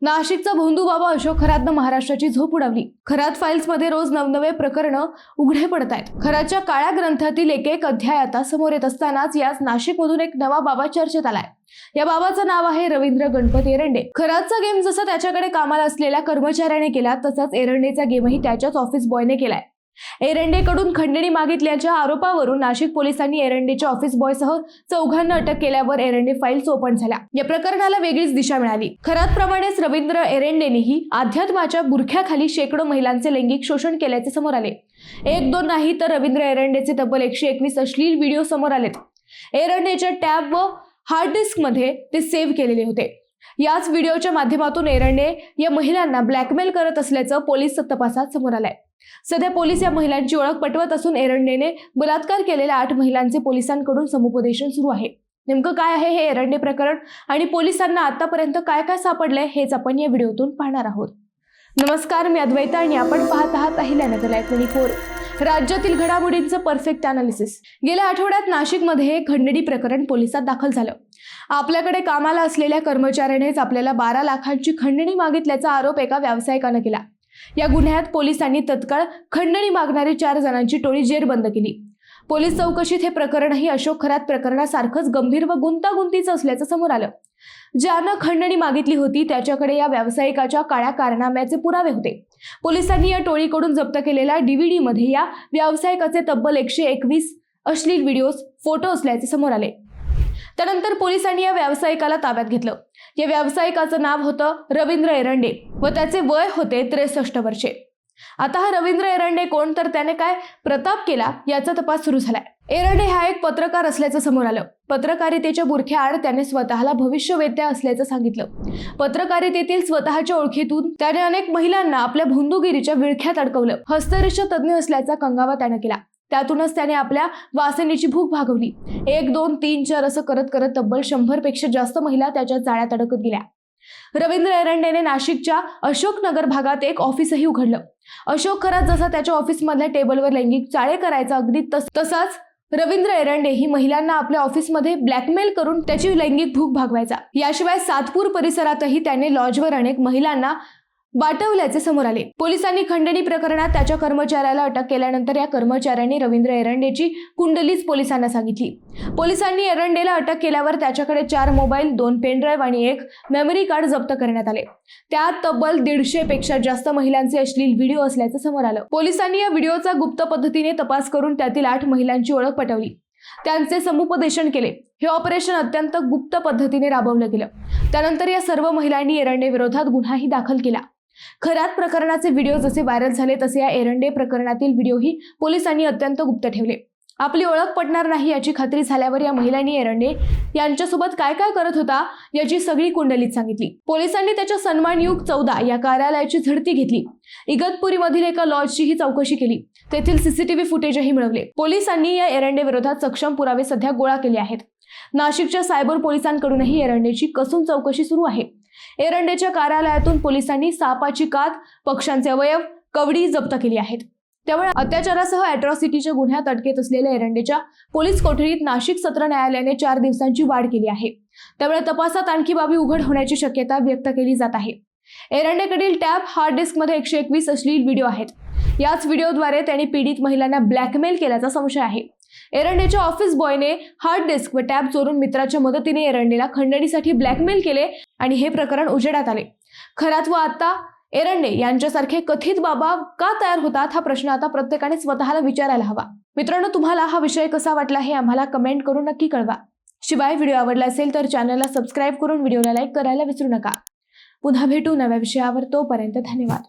नाशिकचा भोंदू बाबा अशोक खरातनं महाराष्ट्राची झोप उडवली। खरात फाईल्समध्ये रोज नवनवे प्रकरण उघडे पडत आहेत। खरातच्या काळ्या ग्रंथातील एक अध्याय आता समोर येत असतानाच याच नाशिकमधून एक नवा बाबा चर्चेत आलाय। या बाबाचं नाव आहे रवींद्र गणपत एरंडे। खरातचा गेम जसा त्याच्याकडे कामाला असलेल्या कर्मचाऱ्याने केला तसाच एरंडेचा गेमही त्याच्याच ऑफिस बॉयने केलाय। एरंडेकडून खंडणी मागितल्याच्या आरोपावरून नाशिक पोलिसांनी एरंडेच्या ऑफिस बॉयसह चौघांना अटक केल्यावर एरंडे फाईल्स ओपन झाल्या। या प्रकरणाला वेगळीच दिशा मिळाली। खरातप्रमाणेच रवींद्र एरंडेनेही अध्यात्माच्या बुरख्याखाली शेकडो महिलांचे लैंगिक शोषण केल्याचे समोर आले। एक दोन नाही तर रवींद्र एरंडेचे तब्बल 121 अश्लील व्हिडिओ समोर आलेत। एरंडेच्या टॅब व हार्ड डिस्क मध्ये ते सेव्ह केलेले होते। याच व्हिडिओच्या माध्यमातून एरंडे या महिलांना ब्लॅकमेल करत असल्याचं पोलीस तपासात समोर आलंय। सध्या पोलीस या महिलांची ओळख पटवत असून एरंडेने बलात्कार केलेल्या 8 महिलांचे पोलिसांकडून समुपदेशन सुरू आहे। नेमकं काय आहे हे एरंडे प्रकरण आणि पोलिसांना आतापर्यंत काय काय सापडलंय हेच आपण या व्हिडिओतून पाहणार आहोत। नमस्कार, मी अद्वैता आणि आपण पाहत आहात अहिल्यानगर लाईव्ह 24। राज्यातील घडामोडींचं परफेक्ट अनालिसिस। गेल्या आठवड्यात नाशिकमध्ये एक खंडणी प्रकरण पोलिसात दाखल झालं। आपल्याकडे कामाला असलेल्या कर्मचाऱ्यानेच आपल्याला 12 लाखांची खंडणी मागितल्याचा आरोप एका व्यावसायिकाने केला। या गुन्ह्यात पोलिसांनी तत्काळ खंडणी मागणारी 4 जणांची टोळी जेरबंद केली। पोलीस चौकशीत हे प्रकरणही अशोक खरात प्रकरणासारखंच गंभीर व गुंतागुंतीचं असल्याचं समोर आलं। ज्यानं खंडणी मागितली होती त्याच्याकडे या व्यावसायिकाच्या काळ्या कारनाम्याचे पुरावे होते। पोलिसांनी या टोळीकडून जप्त केलेल्या DVD मध्ये या व्यावसायिकाचे तब्बल 121 अश्लील व्हिडिओज, फोटो असल्याचे समोर आले। त्यानंतर पोलिसांनी या व्यावसायिकाला ताब्यात घेतलं। या व्यावसायिकाचं नाव होतं रवींद्र एरंडे व त्याचे वय होते 63 वर्षे। आता हा रवींद्र एरंडे कोण, तर त्याने काय प्रताप केला याचा तपास सुरू झालाय। एरंडे हा एक पत्रकार असल्याचं समोर आलं। पत्रकारितेच्या बुरख्याआड त्याने स्वतःला भविष्यवेत्ता असल्याचं सांगितलं। पत्रकारितेतील स्वतःच्या ओळखीतून त्याने अनेक महिलांना आपल्या भोंदूगिरीच्या विळख्यात अडकवलं। हस्तरेष तज्ञ असल्याचा कंगावा त्याने केला। त्यातूनच त्याने आपल्या वासनेची भूक भागवली। 1 2 3 4 असं करत करत तब्बल 100 पेक्षा जास्त महिला त्याच्या जाळ्यात अडकत गेल्या। रवींद्र एरंडेने नाशिकच्या अशोकनगर भागात एक ऑफिसही उघडलं। अशोक खरात जसा त्याच्या ऑफिसमधल्या टेबलवर लैंगिक चाळे करायचा अगदी तसाच रवींद्र एरंडे ही महिलांना आपल्या ऑफिसमध्ये ब्लॅकमेल करून त्याची लैंगिक भूक भागवायचा। याशिवाय सातपूर परिसरातही त्याने लॉजवर अनेक महिलांना बाटवल्याचे समोर आले। पोलिसांनी खंडणी प्रकरणात त्याच्या कर्मचाऱ्याला अटक केल्यानंतर या कर्मचाऱ्याने रवींद्र एरंडेची कुंडलीच पोलिसांना सांगितली। पोलिसांनी एरंडेला अटक केल्यावर त्याच्याकडे 4 मोबाईल, 2 पेनड्राईव्ह आणि 1 मेमरी कार्ड जप्त करण्यात आले। त्यात तब्बल 150 पेक्षा जास्त महिलांचे अश्लील व्हिडिओ असल्याचं समोर आलं। पोलिसांनी या व्हिडिओचा गुप्त पद्धतीने तपास करून त्यातील 8 महिलांची ओळख पटवली, त्यांचे समुपदेशन केले। हे ऑपरेशन अत्यंत गुप्त पद्धतीने राबवलं गेलं। त्यानंतर या सर्व महिलांनी एरंडे विरोधात गुन्हाही दाखल केला। खरात प्रकरणाचे व्हिडिओ जसे व्हायरल झाले तसे या एरंडे प्रकरणातील व्हिडिओही पोलिसांनी अत्यंत गुप्त ठेवले। आपली ओळख पटणार नाही याची खात्री झाल्यावर या महिलांनी एरंडे यांच्यासोबत काय काय करत होता याची सगळी कुंडलीत सांगितली। पोलिसांनी त्याच्या सन्मानयुक्त 14 या कार्यालयाची झडती घेतली। इगतपुरीमधील एका लॉजचीही चौकशी केली। तेथील CCTV फुटेजही मिळवले। पोलिसांनी या एरंडे विरोधात सक्षम पुरावे सध्या गोळा केले आहेत। नाशिकच्या सायबर पोलिसांकडूनही एरंडेची कसून चौकशी सुरू आहे। एरंडेच्या कार्यालयातून पोलिसांनी सापाची कात, पक्ष्यांचे अवयव, कवडी जप्त केली आहेत। त्यामुळे अत्याचारासह अॅट्रॉसिटीच्या गुन्ह्यात अटकेत असलेल्या एरंडेच्या पोलीस कोठडीत नाशिक सत्र न्यायालयाने 4 दिवसांची वाढ केली आहे। त्यामुळे तपासात आणखी बाबी उघड होण्याची शक्यता व्यक्त केली जात आहे। एरंडेकडील टॅब, हार्ड डिस्क मध्ये 121 अश्लील व्हिडिओ आहेत। याच व्हिडिओद्वारे त्यांनी पीडित महिलांना ब्लॅकमेल केल्याचा संशय आहे। एरंडेच्या ऑफिस बॉयने हार्ड डिस्क व टॅब चोरून मित्राच्या मदतीने एरंडेला खंडणीसाठी ब्लॅकमेल केले आणि हे प्रकरण उजेडात आले। खरात व आता एरंडे यांच्यासारखे कथित बाबा का तयार होतात हा प्रश्न आता प्रत्येकाने स्वतःला विचारायला हवा। मित्रांनो, तुम्हाला हा विषय कसा वाटला हे आम्हाला कमेंट करून नक्की कळवा। शिवाय व्हिडिओ आवडला असेल तर चॅनलला सबस्क्राईब करून व्हिडिओला लाईक करायला विसरू नका। पुन्हा भेटू नव्या विषयावर, तोपर्यंत धन्यवाद।